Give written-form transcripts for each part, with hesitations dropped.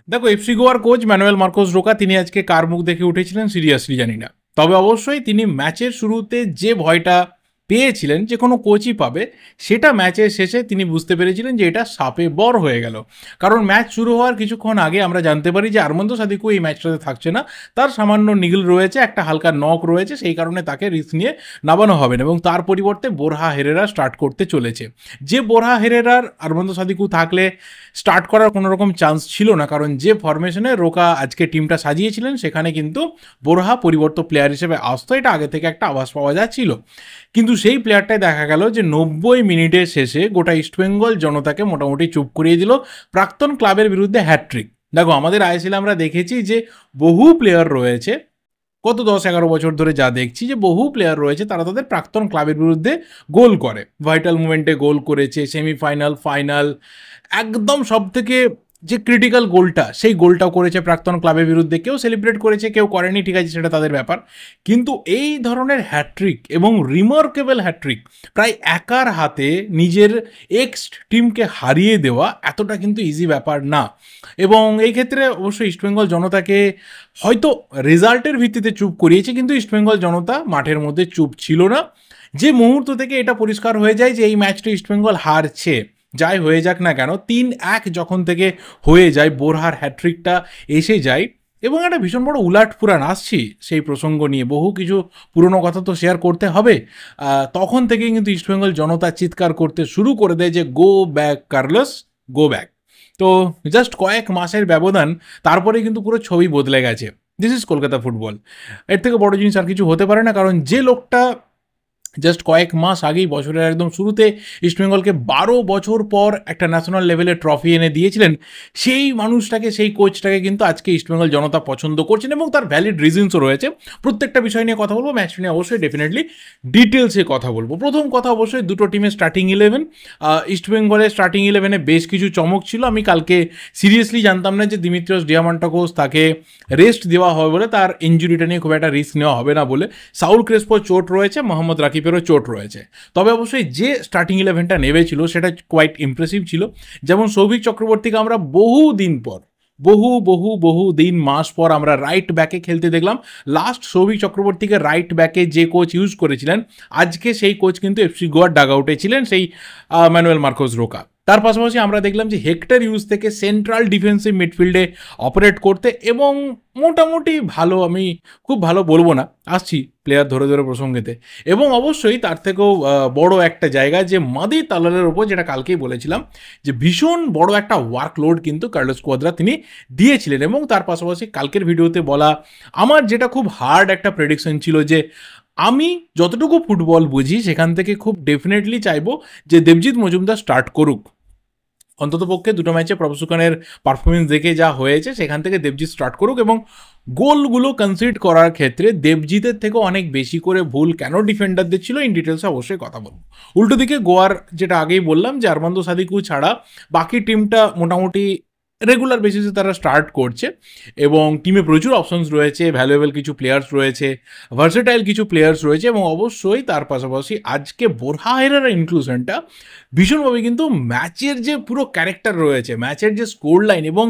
দেখো, এফসি গোয়ার coach Manuel Marcos Roca তিনি আজকে কার মুখ দেখে উঠেছিলেন সিরিয়াসলি জানি না, তবে অবশ্যই তিনি ম্যাচের শুরুতে যে ভয়টা পেয়েছিলেন, যে কোনো কোচই পাবে, সেটা ম্যাচের শেষে তিনি বুঝতে পেরেছিলেন যে এটা সাপে বর হয়ে গেল। কারণ ম্যাচ শুরু হওয়ার কিছুক্ষণ আগে আমরা জানতে পারি যে আরমান্দো সাদিকু এই ম্যাচটাতে থাকছে না, তার সামান্য নিগল রয়েছে, একটা হালকা নক রয়েছে, সেই কারণে তাকে রিস্ক নিয়ে নামানো হবে না এবং তার পরিবর্তে বোরহা হেরেরা স্টার্ট করতে চলেছে। যে বোরহা হেরেরার আরমান্দো সাদিকু থাকলে স্টার্ট করার কোনো রকম চান্স ছিল না, কারণ যে ফরমেশনে রোকা আজকে টিমটা সাজিয়েছিলেন সেখানে কিন্তু বোরহা পরিবর্তন প্লেয়ার হিসেবে আসতো, এটা আগে থেকে একটা আভাস পাওয়া যাচ্ছিল। কিন্তু সেই প্লেয়ারটাই দেখা গেল যে 90 মিনিটের শেষে গোটা ইস্টবেঙ্গল জনতাকে মোটামুটি চুপ করিয়ে দিল প্রাক্তন ক্লাবের বিরুদ্ধে হ্যাট্রিক। দেখো, আমাদের আইএসএল আমরা দেখেছি যে বহু প্লেয়ার রয়েছে, গত 10-11 বছর ধরে যা দেখছি যে বহু প্লেয়ার রয়েছে তারা তাদের প্রাক্তন ক্লাবের বিরুদ্ধে গোল করে, ভাইটাল মুমেন্টে গোল করেছে, সেমিফাইনাল, ফাইনাল, একদম সব থেকে যে ক্রিটিক্যাল গোলটা সেই গোলটাও করেছে প্রাক্তন ক্লাবের বিরুদ্ধে। কেউ সেলিব্রেট করেছে, কেউ করেনি, ঠিক আছে, সেটা তাদের ব্যাপার। কিন্তু এই ধরনের হ্যাট্রিক এবং রিমার্কেবল হ্যাট্রিক, প্রায় একার হাতে নিজের এক্স টিমকে হারিয়ে দেওয়া এতটা কিন্তু ইজি ব্যাপার না। এবং এই ক্ষেত্রে অবশ্যই ইস্টবেঙ্গল জনতাকে হয়তো রেজাল্টের ভিত্তিতে চুপ করিয়েছে, কিন্তু ইস্টবেঙ্গল জনতা মাঠের মধ্যে চুপ ছিল না। যে মুহূর্ত থেকে এটা পরিষ্কার হয়ে যায় যে এই ম্যাচটা ইস্টবেঙ্গল হারছে, যাই হয়ে যাক না কেন, 3-1 যখন থেকে হয়ে যায়, বোরহার হ্যাট্রিকটা এসে যায় এবং একটা ভীষণ বড় উলাট পুরাণ আসছি সেই প্রসঙ্গ নিয়ে, বহু কিছু পুরনো কথা তো শেয়ার করতে হবে। তখন থেকেই কিন্তু ইস্টবেঙ্গল জনতা চিৎকার করতে শুরু করে দেয় যে go back Carlos, go back. তো জাস্ট কয়েক মাসের ব্যবধান, তারপরে কিন্তু পুরো ছবি বদলে গেছে। This is Kolkata football. এর থেকে বড় জিনিস আর কিছু হতে পারে না, কারণ যে লোকটা জাস্ট কয়েক মাস আগেই বছরের একদম শুরুতে ইস্টবেঙ্গলকে 12 বছর পর একটা ন্যাশনাল লেভেলে ট্রফি এনে দিয়েছিলেন, সেই মানুষটাকে, সেই কোচটাকে কিন্তু আজকে ইস্টবেঙ্গল জনতা পছন্দ করছেন এবং তার ভ্যালিড রিজনসও রয়েছে। প্রত্যেকটা বিষয় নিয়ে কথা বলবো, ম্যাচ নিয়ে অবশ্যই ডেফিনেটলি ডিটেলসে কথা বলবো। প্রথম কথা অবশ্যই দুটো টিমের স্টার্টিং 11। ইস্টবেঙ্গলের স্টার্টিং 11-এ বেশ কিছু চমক ছিল। আমি কালকে সিরিয়াসলি জানতাম না যে দিমিত্রিয়স ডিয়ামান্টাকোস তাকে রেস্ট দেওয়া হবে বলে, তার ইঞ্জুরিটা নিয়ে খুব একটা রিস্ক নেওয়া হবে না বলে। সাউল ক্রেসপোর চোট রয়েছে, মোহাম্মদ রাকিবেরও চোট রয়েছে। তবে অবশ্যই যে স্টার্টিং 11টা নেমেছিল সেটা কোয়াইট ইমপ্রেসিভ ছিল। যেমন সৌভিক চক্রবর্তীকে আমরা বহু দিন মাস পর আমরা রাইট ব্যাকে খেলতে দেখলাম। লাস্ট সৌভিক চক্রবর্তীকে রাইট ব্যাকে যে কোচ ইউজ করেছিলেন, আজকে সেই কোচ কিন্তু এফসি গোয়ার ডাগ আউটে ছিলেন, সেই ম্যানুয়েল মার্কোস রোকা। তার পাশাপাশি আমরা দেখলাম যে হেক্টর ইউজ থেকে সেন্ট্রাল ডিফেন্সিভ মিডফিল্ডে অপারেট করতে, এবং মোটামুটি ভালো, আমি খুব ভালো বলবো না, আসছি প্লেয়ার ধরে ধরে প্রসঙ্গেতে। এবং অবশ্যই তার থেকেও বড় একটা জায়গা যে মাদি তালালের ওপর, যেটা কালকেই বলেছিলাম যে ভীষণ বড় একটা ওয়ার্কলোড কিন্তু কার্লোস কোয়াদ্রা তিনি দিয়েছিলেন। এবং তার পাশাপাশি কালকের ভিডিওতে বলা আমার যেটা খুব হার্ড একটা প্রেডিকশন ছিল যে আমি যতটুকু ফুটবল বুঝি সেখান থেকে খুব ডেফিনেটলি চাইবো যে দেবজিৎ মজুমদার স্টার্ট করুক। অন্ততপক্ষে দুটো ম্যাচে প্রভসুকানের পারফরমেন্স দেখে যা হয়েছে সেখান থেকে দেবজিৎ স্টার্ট করুক, এবং গোলগুলো কনসিড করার ক্ষেত্রে দেবজিতের থেকে অনেক বেশি করে ভুল কেন ডিফেন্ডারদের ছিল, ইন ডিটেলসে অবশ্যই কথা বলবো। উল্টো দিকে গোয়ার, যেটা আগেই বললাম যে আরমান্দো সাদিকু ছাড়া বাকি টিমটা মোটামুটি রেগুলার বেসিসে তারা স্টার্ট করছে এবং টিমে প্রচুর অপশনস রয়েছে, ভ্যালুয়েবল কিছু প্লেয়ার্স রয়েছে, ভার্সেটাইল কিছু প্লেয়ার্স রয়েছে, এবং অবশ্যই তার পাশাপাশি আজকে বোরহা হেরেরার ইনক্লুশনটা ভীষণভাবে কিন্তু ম্যাচের যে পুরো ক্যারেক্টার রয়েছে, ম্যাচের যে স্কোর লাইন এবং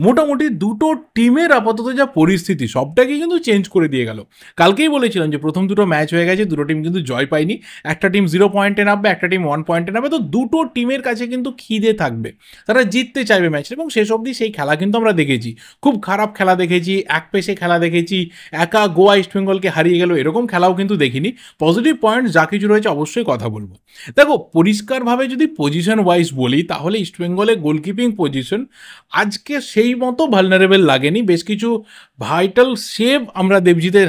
মোটামুটি দুটো টিমের আপাতত যা পরিস্থিতি সবটাকেই কিন্তু চেঞ্জ করে দিয়ে গেল। কালকেই বলেছিলাম যে প্রথম দুটো ম্যাচ হয়ে গেছে, দুটো টিম কিন্তু জয় পায়নি, একটা টিম 0 পয়েন্টে নামবে, একটা টিম 1 পয়েন্টে নামবে। তো দুটো টিমের কাছে কিন্তু খিদে থাকবে, তারা জিততে চাইবে ম্যাচ, এবং শেষ অবধি সেই খেলা কিন্তু আমরা দেখেছি। খুব খারাপ খেলা দেখেছি, এক পেশে খেলা দেখেছি, একা গোয়া ইস্টবেঙ্গলকে হারিয়ে গেল, এরকম খেলাও কিন্তু দেখিনি। পজিটিভ পয়েন্ট যা কিছু রয়েছে অবশ্যই কথা বলবো। দেখো, পরিষ্কারভাবে যদি পজিশন ওয়াইজ বলি তাহলে ইস্টবেঙ্গলের গোলকিপিং পজিশন আজকে সেই মতো ভালনারেবল লাগেনি। বেশ কিছু ভাইটাল সেভ আমরা দেবজিতের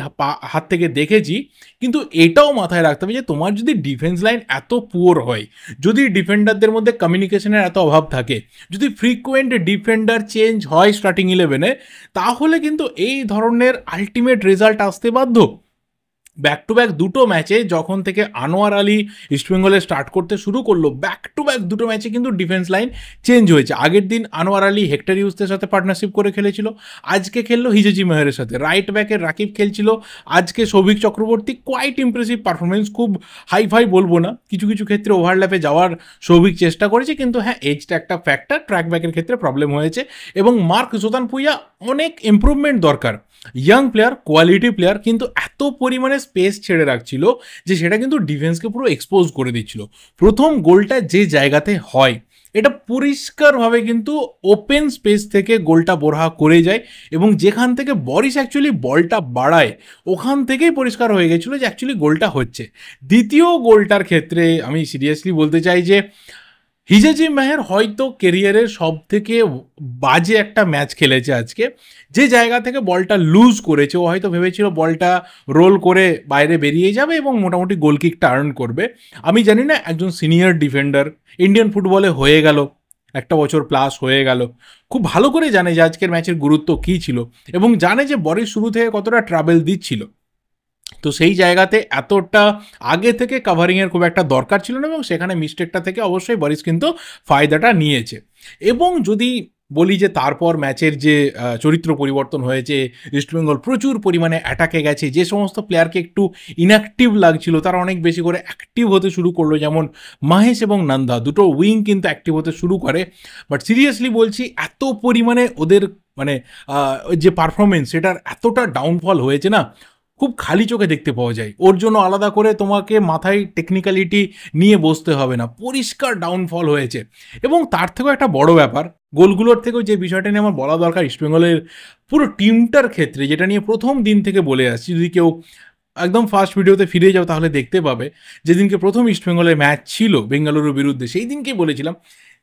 হাত থেকে দেখেছি, কিন্তু এটাও মাথায় রাখতে হবে যে তোমার যদি ডিফেন্স লাইন এত পুয়ার হয়, যদি ডিফেন্ডারদের মধ্যে কমিউনিকেশনের এত অভাব থাকে, যদি ফ্রিকুয়েন্ট ডিফেন্ডার চেঞ্জ হয় স্টার্টিং 11-এ, তাহলে কিন্তু এই ধরনের আলটিমেট রেজাল্ট আসতে বাধ্য। ব্যাক টু ব্যাক দুটো ম্যাচে যখন থেকে আনোয়ার আলী ইস্টবেঙ্গলে স্টার্ট করতে শুরু করলো, ব্যাক টু ব্যাক দুটো ম্যাচে কিন্তু ডিফেন্স লাইন চেঞ্জ হয়েছে। আগের দিন আনোয়ার আলী হেক্টর ইউসের সাথে পার্টনারশিপ করে খেলেছিল, আজকে খেললো হিজেজি মেহেরের সাথে। রাইট ব্যাকের রাকিব খেলছিল, আজকে Souvik Chakraborty. Quite impressive performance, খুব হাই ফাই বলবো না, কিছু কিছু ক্ষেত্রে ওভারল্যাপে যাওয়ার সৌভিক চেষ্টা করেছে, কিন্তু হ্যাঁ এজটা একটা ফ্যাক্টর, ট্র্যাক ব্যাকের ক্ষেত্রে প্রবলেম হয়েছে। এবং মার্ক জোতান পুইয়া অনেক ইম্প্রুভমেন্ট দরকার, ইয়াং প্লেয়ার, কোয়ালিটি প্লেয়ার, কিন্তু এত পরিমাণে স্পেস ছেড়ে রাখছিল যে সেটা কিন্তু ডিফেন্সকে পুরো এক্সপোজ করে দিচ্ছিল। প্রথম গোলটা যে জায়গাতে হয়, এটা পরিষ্কারভাবে কিন্তু ওপেন স্পেস থেকে গোলটা বোরহা করে যায়, এবং যেখান থেকে বরিস অ্যাকচুয়ালি বলটা বাড়ায় ওখান থেকেই পরিষ্কার হয়ে গেছিলো যে অ্যাকচুয়ালি গোলটা হচ্ছে। দ্বিতীয় গোলটার ক্ষেত্রে আমি সিরিয়াসলি বলতে চাই যে হিজেজি মেহের হয়তো কেরিয়ারের সব থেকে বাজে একটা ম্যাচ খেলেছে আজকে। যে জায়গা থেকে বলটা লুজ করেছে, ও হয়তো ভেবেছিল বলটা রোল করে বাইরে বেরিয়ে যাবে এবং মোটামুটি গোলকিকটা আর্ন করবে। আমি জানি না, একজন সিনিয়র ডিফেন্ডার, ইন্ডিয়ান ফুটবলে হয়ে গেল, একটা বছর প্লাস হয়ে গেল, খুব ভালো করে জানে যে আজকের ম্যাচের গুরুত্ব কী ছিল, এবং জানে যে বরিস শুরু থেকে কতটা ট্রাভেল দিচ্ছিল। তো সেই জায়গাতে এতটা আগে থেকে কাভারিংয়ের খুব একটা দরকার ছিল না, এবং সেখানে মিস্টেকটা থেকে অবশ্যই বরিস কিন্তু ফায়দাটা নিয়েছে। এবং যদি বলি যে তারপর ম্যাচের যে চরিত্র পরিবর্তন হয়েছে, ইস্টবেঙ্গল প্রচুর পরিমাণে অ্যাটাকে গেছে, যে সমস্ত প্লেয়ারকে একটু ইনঅ্যাক্টিভ লাগছিল তারা অনেক বেশি করে অ্যাক্টিভ হতে শুরু করলো, যেমন মাহেশ এবং নন্দা, দুটো উইং কিন্তু অ্যাক্টিভ হতে শুরু করে। বাট সিরিয়াসলি বলছি, এত পরিমাণে ওদের মানে যে পারফরমেন্স সেটার এতটা ডাউনফল হয়েছে না, খুব খালি চোখে দেখতে পাওয়া যায়। ওর জন্য আলাদা করে তোমাকে মাথায় টেকনিক্যালিটি নিয়ে বসতে হবে না, পরিষ্কার ডাউনফল হয়েছে। এবং তার থেকেও একটা বড় ব্যাপার, গোলগুলোর থেকেও যে বিষয়টা নিয়ে আমার বলা দরকার ইস্টবেঙ্গলের পুরো টিমটার ক্ষেত্রে, যেটা নিয়ে প্রথম দিন থেকে বলে আসছি, যদি কেউ একদম ফার্স্ট ভিডিওতে ফিরে যাও তাহলে দেখতে পাবে, যেদিনকে প্রথম ইস্টবেঙ্গলের ম্যাচ ছিল বেঙ্গালুরুর বিরুদ্ধে, সেই দিনকেই বলেছিলাম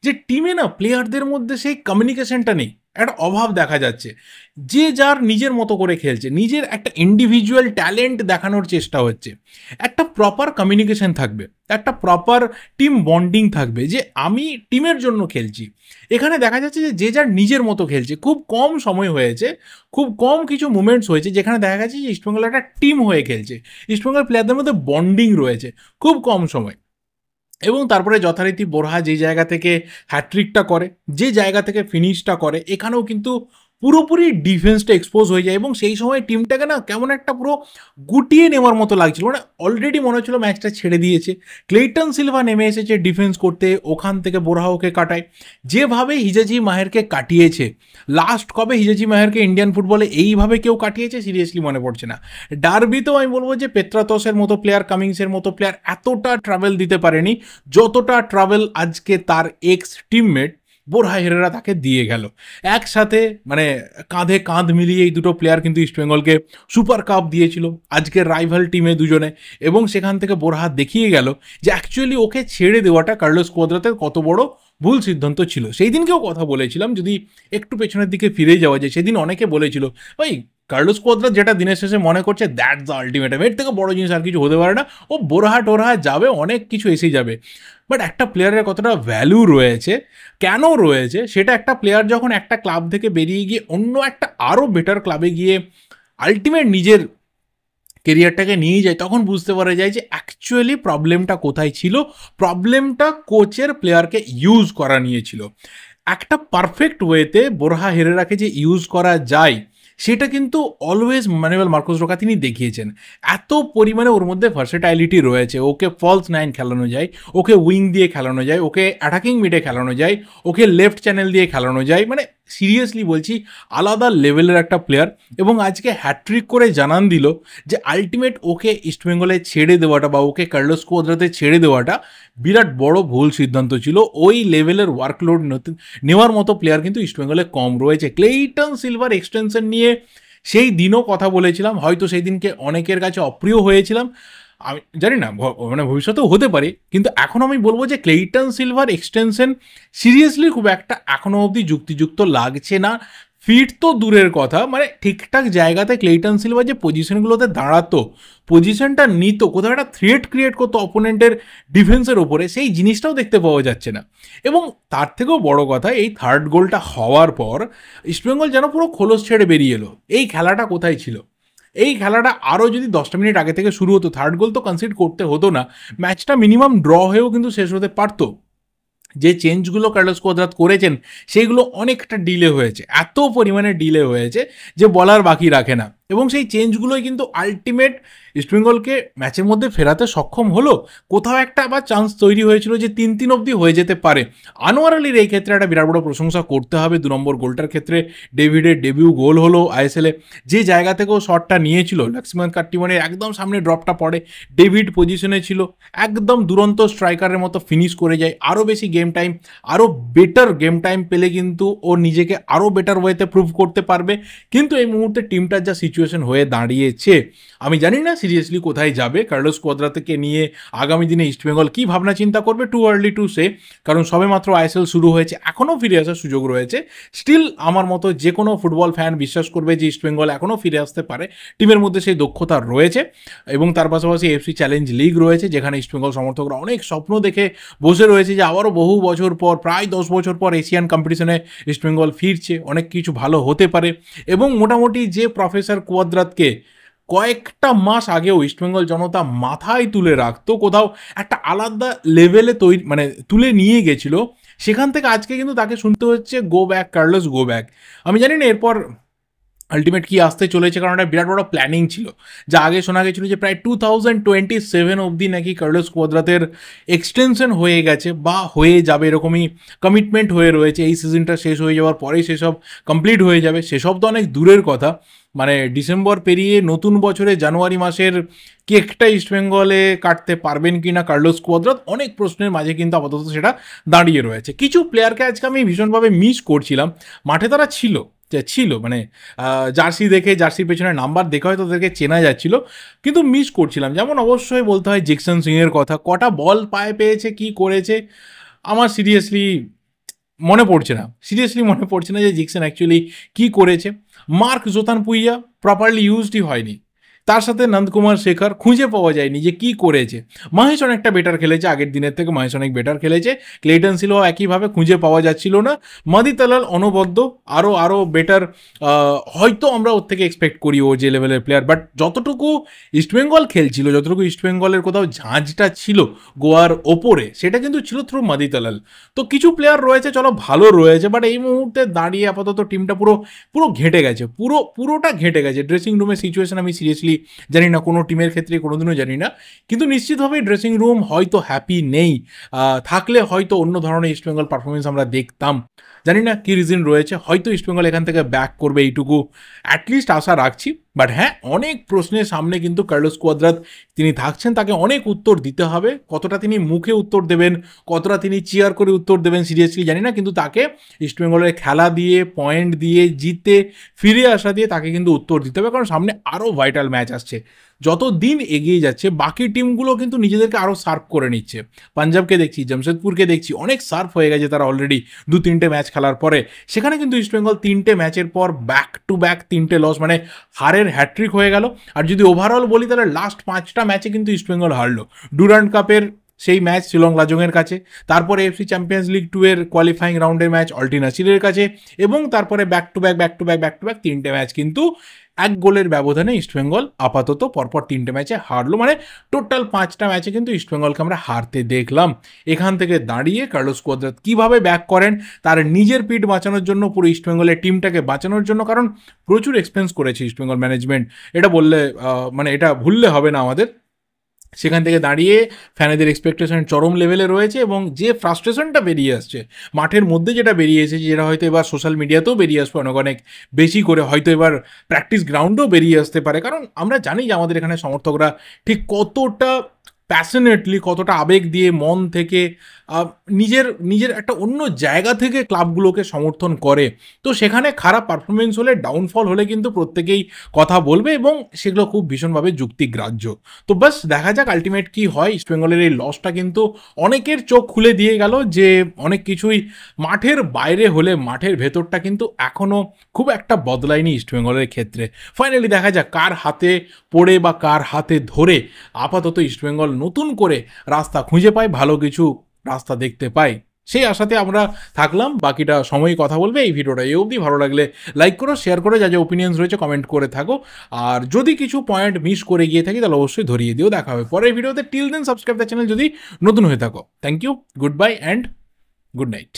যে টিমে না প্লেয়ারদের মধ্যে সেই কমিউনিকেশনটা নেই, একটা অভাব দেখা যাচ্ছে। যে যার নিজের মতো করে খেলছে, নিজের একটা ইন্ডিভিজুয়াল ট্যালেন্ট দেখানোর চেষ্টা হচ্ছে। একটা প্রপার কমিউনিকেশন থাকবে, একটা প্রপার টিম বন্ডিং থাকবে, যে আমি টিমের জন্য খেলছি। এখানে দেখা যাচ্ছে যে যে যার নিজের মতো খেলছে। খুব কম সময় হয়েছে, খুব কম কিছু মুমেন্টস হয়েছে যেখানে দেখা গেছে যে ইস্টবেঙ্গল একটা টিম হয়ে খেলছে, ইস্টবেঙ্গল প্লেয়ারদের মধ্যে বন্ডিং রয়েছে খুব কম সময়। এবং তারপরে যথারীতি বোরহা যে জায়গা থেকে হ্যাট্রিকটা করে, যে জায়গা থেকে ফিনিশটা করে, এখানেও কিন্তু পুরোপুরি ডিফেন্সটা এক্সপোজ হয়ে যায়, এবং সেই সময় টিমটাকে না কেমন একটা পুরো গুটিয়ে নেওয়ার মতো লাগছিল, মানে অলরেডি মনে হচ্ছিল ম্যাচটা ছেড়ে দিয়েছে। ক্লেইটন সিলভা নেমে এসেছে ডিফেন্স করতে, ওখান থেকে বোরহা ওকে কাটায়। যেভাবে হিজেজি মাহেরকে কাটিয়েছে, লাস্ট কবে হিজেজি মাহেরকে ইন্ডিয়ান ফুটবলে এইভাবে কেউ কাটিয়েছে সিরিয়াসলি মনে পড়ছে না। ডার্বিতেও আমি বলবো যে পেত্রাতসের মতো প্লেয়ার, কামিংসের মতো প্লেয়ার এতটা ট্রাভেল দিতে পারেনি যতটা ট্রাভেল আজকে তার এক্স টিমমেট বোরহা হেরেরা তাকে দিয়ে গেল। একসাথে মানে কাঁধে কাঁধ মিলিয়ে এই দুটো প্লেয়ার কিন্তু ইস্টবেঙ্গলকে সুপার কাপ দিয়েছিল আজকের রাইভাল টিমে দুজনে। এবং সেখান থেকে বোরহা দেখিয়ে গেল যে অ্যাকচুয়ালি ওকে ছেড়ে দেওয়াটা কার্লোস কোয়াদ্রাতের কত বড় ভুল সিদ্ধান্ত ছিল। সেই দিনকেও কথা বলেছিলাম, যদি একটু পেছনের দিকে ফিরে যাওয়া যায়, সেদিন অনেকে বলেছিল ভাই কার্লোস কোয়াদ্রাত যেটা দিনের শেষে মনে করছে দ্যাটস দ্য আলটিমেটাম, এর থেকে বড় জিনিস আর কিছু হতে পারে না, ও বোরহা টোরহা যাবে, অনেক কিছু এসে যাবে। বাট একটা প্লেয়ারের কতটা ভ্যালু রয়েছে, কেন রয়েছে, সেটা একটা প্লেয়ার যখন একটা ক্লাব থেকে বেরিয়ে গিয়ে অন্য একটা আরও বেটার ক্লাবে গিয়ে আলটিমেট নিজের কেরিয়ারটাকে নিয়ে যায়, তখন বুঝতে পারা যায় যে অ্যাকচুয়ালি প্রবলেমটা কোথায় ছিল। প্রবলেমটা কোচের প্লেয়ারকে ইউজ করা নিয়েছিল। একটা পারফেক্ট ওয়েতে বোরহা হেরেরাকে যে ইউজ করা যায় সেটা কিন্তু অলওয়েজ ম্যানুয়েল মার্কোস রোকা তিনি দেখিয়েছেন। এত পরিমাণে ওর মধ্যে ভার্সেটাইলিটি রয়েছে, ওকে ফলস নাইন খেলানো যায়, ওকে উইং দিয়ে খেলানো যায়, ওকে অ্যাটাকিং মিডে খেলানো যায়, ওকে লেফট চ্যানেল দিয়ে খেলানো যায়, মানে সিরিয়াসলি বলছি আলাদা লেভেলের একটা প্লেয়ার। এবং আজকে হ্যাট্রিক করে জানান দিল যে আলটিমেট ওকে ইস্টবেঙ্গলে ছেড়ে দেওয়াটা বা ওকে কার্লোস কোয়াদ্রাতে ছেড়ে দেওয়াটা বিরাট বড় ভুল সিদ্ধান্ত ছিল। ওই লেভেলের ওয়ার্কলোড নেওয়ার মতো প্লেয়ার কিন্তু ইস্টবেঙ্গলে কম রয়েছে। ক্লেইটন সিলভার এক্সটেনশন নিয়ে সেই দিনও কথা বলেছিলাম, হয়তো সেই দিনকে অনেকের কাছে অপ্রিয় হয়েছিলাম, আমি জানি না, মানে ভবিষ্যতেও হতে পারে, কিন্তু এখন আমি বলবো যে ক্লেইটন সিলভার এক্সটেনশন সিরিয়াসলি খুব একটা এখনও অবধি যুক্তিযুক্ত লাগছে না। ফিট তো দূরের কথা, মানে ঠিকঠাক জায়গাতে ক্লেইটন সিলভার যে পজিশনগুলোতে দাঁড়াতো, পজিশনটা নিত, কোথাও একটা থ্রেট ক্রিয়েট করতো অপোনেন্টের ডিফেন্সের ওপরে, সেই জিনিসটাও দেখতে পাওয়া যাচ্ছে না। এবং তার থেকেও বড় কথা, এই থার্ড গোলটা হওয়ার পর ইস্টবেঙ্গল যেন পুরো খোলস ছেড়ে বেরিয়ে এলো, এই খেলাটা কোথায় ছিল। এই খেলাটা আরও যদি 10টা মিনিট আগে থেকে শুরু হতো, থার্ড গোল তো কনসিড করতে হতো না, ম্যাচটা মিনিমাম ড্র হয়েও কিন্তু শেষ হতে পারতো। যে চেঞ্জগুলো কার্লোস কোয়াদ্রাত করেছেন সেইগুলো অনেকটা ডিলে হয়েছে, এত পরিমাণে ডিলে হয়েছে যে বলার বাকি রাখে না। এবং সেই চেঞ্জগুলোই কিন্তু আলটিমেট ইস্টবেঙ্গলকে ম্যাচের মধ্যে ফেরাতে সক্ষম হলো। কোথাও একটা আবার চান্স তৈরি হয়েছিল যে 3-3 অবধি হয়ে যেতে পারে। আনোয়ার আলীর এই ক্ষেত্রে একটা বিরাট বড় প্রশংসা করতে হবে। 2 নম্বর গোলটার ক্ষেত্রে ডেভিডের ডেবিউ গোল হলো আইএসএলে, যে জায়গা থেকেও শটটা নিয়েছিল লক্ষ্মণ কাট্টিমানের একদম সামনে ড্রপটা পড়ে, ডেভিড পজিশনে ছিল, একদম দুরন্ত স্ট্রাইকারের মতো ফিনিশ করে যায়। আরও বেশি গেম টাইম, আরও বেটার গেম টাইম পেলে কিন্তু ও নিজেকে আরও বেটার ওয়েতে প্রুভ করতে পারবে। কিন্তু এই মুহূর্তে টিমটার যা সিচুয়েশন হয়ে দাঁড়িয়েছে, আমি জানি না সিরিয়াসলি কোথায় যাবে কার্লোস কোয়াদ্রাতকে নিয়ে আগামী দিনে ইস্টবেঙ্গল কী ভাবনা চিন্তা করবে। টু আর্লি টু সে, কারণ সবেমাত্র আইএসএল শুরু হয়েছে, এখনও ফিরে আসার সুযোগ রয়েছে। স্টিল আমার মতো যে কোনো ফুটবল ফ্যান বিশ্বাস করবে যে ইস্টবেঙ্গল এখনও ফিরে আসতে পারে, টিমের মধ্যে সেই দক্ষতা রয়েছে। এবং তার পাশাপাশি এফসি চ্যালেঞ্জ লিগ রয়েছে, যেখানে ইস্টবেঙ্গল সমর্থকরা অনেক স্বপ্ন দেখে বসে রয়েছে যে আবারও বহু বছর পর, প্রায় 10 বছর পর এশিয়ান কম্পিটিশনে ইস্টবেঙ্গল ফিরছে, অনেক কিছু ভালো হতে পারে। এবং মোটামুটি যে প্রফেসর কোয়াদ্রাতকে কয়েকটা মাস আগেও ইস্টবেঙ্গল জনতা মাথায় তুলে রাখতো, কোথাও একটা আলাদা লেভেলে তৈরি মানে তুলে নিয়ে গেছিল, সেখান থেকে আজকে কিন্তু তাকে শুনতে হচ্ছে go back Carlos, go back. আমি জানি না এরপর আলটিমেট কি আসতে চলেছে, কারণ একটা বিরাট বড় প্ল্যানিং ছিল। যা আগে শোনা গেছিলো যে প্রায় 2027 অবধি নাকি কার্লোস কোয়াদ্রাতের এক্সটেনশন হয়ে গেছে বা হয়ে যাবে, এরকমই কমিটমেন্ট হয়ে রয়েছে। এই সিজনটা শেষ হয়ে যাওয়ার পরেই সেসব কমপ্লিট হয়ে যাবে। সেসব তো অনেক দূরের কথা, মানে ডিসেম্বর পেরিয়ে নতুন বছরে জানুয়ারি মাসের কেকটা ইস্টবেঙ্গলে কাটতে পারবেন কি না কার্লোস কোয়াদ্রাত, অনেক প্রশ্নের মাঝে কিন্তু আপাতত সেটা দাঁড়িয়ে রয়েছে। কিছু প্লেয়ারকে আজকে আমি ভীষণভাবে মিস করছিলাম, মাঠে তারা ছিল মানে জার্সি দেখে, জার্সির পেছনে নাম্বার দেখে হয়তো তাদেরকে চেনা যাচ্ছিল, কিন্তু মিস করছিলাম। যেমন অবশ্যই বলতে হয় জেকসন সিংয়ের কথা, কটা বল পায়ে পেয়েছে, কি করেছে, আমার সিরিয়াসলি মনে পড়ছে না যে জেকসন অ্যাকচুয়ালি কি করেছে। মার্ক জোতানপুইয়া প্রপারলি ইউজডই হয়নি, তার সাথে নন্দকুমার শেখর খুঁজে পাওয়া যায়নি যে কি করেছে। মহেশ অনেকটা বেটার খেলেছে, আগের দিনের থেকে মহেশ অনেক বেটার খেলেছে। ক্লেটন সিলও একইভাবে খুঁজে পাওয়া যাচ্ছিল না। মাদি তালাল অনবদ্য, আরও বেটার, হয়তো আমরা ওর থেকে এক্সপেক্ট করি ও যে লেভেলের প্লেয়ার, বাট যতটুকু ইস্টবেঙ্গল খেলছিল, যতটুকু ইস্টবেঙ্গলের কোথাও ঝাঁঝটা ছিল গোয়ার ওপরে, সেটা কিন্তু ছিল থ্রু মাদি তালাল। তো কিছু প্লেয়ার রয়েছে চলো ভালো রয়েছে, বাট এই মুহূর্তে দাঁড়িয়ে আপাতত টিমটা পুরো ঘেঁটে গেছে, পুরোটা ঘেঁটে গেছে। ড্রেসিং রুমের সিচুয়েশন আমি সিরিয়াসলি জানি না, কোনো টিমের ক্ষেত্রে কোনোদিনও জানি না, কিন্তু নিশ্চিতভাবেই ড্রেসিং রুম হয়তো হ্যাপি নেই। থাকলে হয়তো অন্য ধরনের ইস্টবেঙ্গল পারফরমেন্স আমরা দেখতাম। জানি না কী রিজন রয়েছে, হয়তো ইস্টবেঙ্গল এখান থেকে ব্যাক করবে এইটুকু অ্যাটলিস্ট আশা রাখছি। বাট হ্যাঁ, অনেক প্রশ্নের সামনে কিন্তু কার্লোস কোয়াদ্রাত তিনি থাকছেন, তাকে অনেক উত্তর দিতে হবে। কতটা তিনি মুখে উত্তর দেবেন, কতটা তিনি চিয়ার করে উত্তর দেবেন সিরিয়াসলি জানি না, কিন্তু তাকে ইস্টবেঙ্গলের খেলা দিয়ে, পয়েন্ট দিয়ে, জিতে ফিরে আসা দিয়ে তাকে কিন্তু উত্তর দিতে হবে। কারণ সামনে আরও ভাইটাল ম্যাচ আসছে। যত দিন এগিয়ে যাচ্ছে বাকি টিমগুলো কিন্তু নিজেদেরকে আরও শার্প করে নিচ্ছে। পাঞ্জাবকে দেখছি, জামশেদপুরকে দেখছি, অনেক শার্প হয়ে গেছে তারা অলরেডি 2-3টে ম্যাচ খেলার পরে। সেখানে কিন্তু ইস্টবেঙ্গল 3টে ম্যাচের পর ব্যাক টু ব্যাক 3টে লস, মানে হারের হ্যাট্রিক হয়ে গেল। আর যদি ওভারঅল বলি তাহলে লাস্ট 5টা ম্যাচে কিন্তু ইস্টবেঙ্গল হারলো। ডুরান্ড কাপের সেই ম্যাচ শিলং লাজংয়ের কাছে, তারপরে এফসি চ্যাম্পিয়ন্স লিগ 2 এর কোয়ালিফাইং রাউন্ডের ম্যাচ অল্টিনাসিরের কাছে, এবং তারপরে ব্যাক টু ব্যাক 3টে ম্যাচ কিন্তু 1 গোলের ব্যবধানে ইস্টবেঙ্গল আপাতত পরপর 3টে ম্যাচে হারলো। মানে টোটাল 5টা ম্যাচে কিন্তু ইস্টবেঙ্গলকে আমরা হারতে দেখলাম। এখান থেকে দাঁড়িয়ে কার্লোস কোয়াদ্রাত কীভাবে ব্যাক করেন তার নিজের পিঠ বাঁচানোর জন্য, পুরো ইস্টবেঙ্গলের টিমটাকে বাঁচানোর জন্য, কারণ প্রচুর এক্সপেন্স করেছে ইস্টবেঙ্গল ম্যানেজমেন্ট, এটা বললে মানে এটা ভুললে হবে না আমাদের। সেখান থেকে দাঁড়িয়ে ফ্যানেদের এক্সপেকটেশন চরম লেভেলে রয়েছে, এবং যে ফ্রাস্ট্রেশনটা বেরিয়ে আসছে মাঠের মধ্যে, যেটা বেরিয়ে এসেছে, যেটা হয়তো এবার সোশ্যাল মিডিয়াতেও বেরিয়ে আসবে অনেক বেশি করে, হয়তো এবার প্র্যাকটিস গ্রাউন্ডেও বেরিয়ে আসতে পারে। কারণ আমরা জানি যে আমাদের এখানে সমর্থকরা ঠিক কতটা প্যাশনেটলি, কতটা আবেগ দিয়ে, মন থেকে, নিজের একটা অন্য জায়গা থেকে ক্লাবগুলোকে সমর্থন করে। তো সেখানে খারাপ পারফরমেন্স হলে, ডাউনফল হলে কিন্তু প্রত্যেকেই কথা বলবে, এবং সেগুলো খুব ভীষণভাবে যুক্তিগ্রাহ্য। তো বাস দেখা যাক আলটিমেট কি হয়। ইস্টবেঙ্গলের এই লসটা কিন্তু অনেকের চোখ খুলে দিয়ে গেল যে অনেক কিছুই মাঠের বাইরে হলে মাঠের ভেতরটা কিন্তু এখনও খুব একটা বদলায়নি ইস্টবেঙ্গলের ক্ষেত্রে। ফাইনালি দেখা যাক কার হাতে পড়ে বা কার হাতে ধরে আপাতত ইস্টবেঙ্গল নতুন করে রাস্তা খুঁজে পায়, ভালো কিছু রাস্তা দেখতে পাই। সেই আশাতে আমরা থাকলাম, বাকিটা সময়ই কথা বলবে। এই ভিডিওটা এই অবধি, ভালো লাগলে লাইক করো, শেয়ার করো, যা যা ওপিনিয়ন্স রয়েছে কমেন্ট করে থাকো, আর যদি কিছু পয়েন্ট মিস করে গিয়ে থাকি তাহলে অবশ্যই ধরিয়ে দিও। দেখা হবে পরের ভিডিওতে। Till then subscribe the channel যদি নতুন হয়ে থাকো। Thank you, good bye and good night.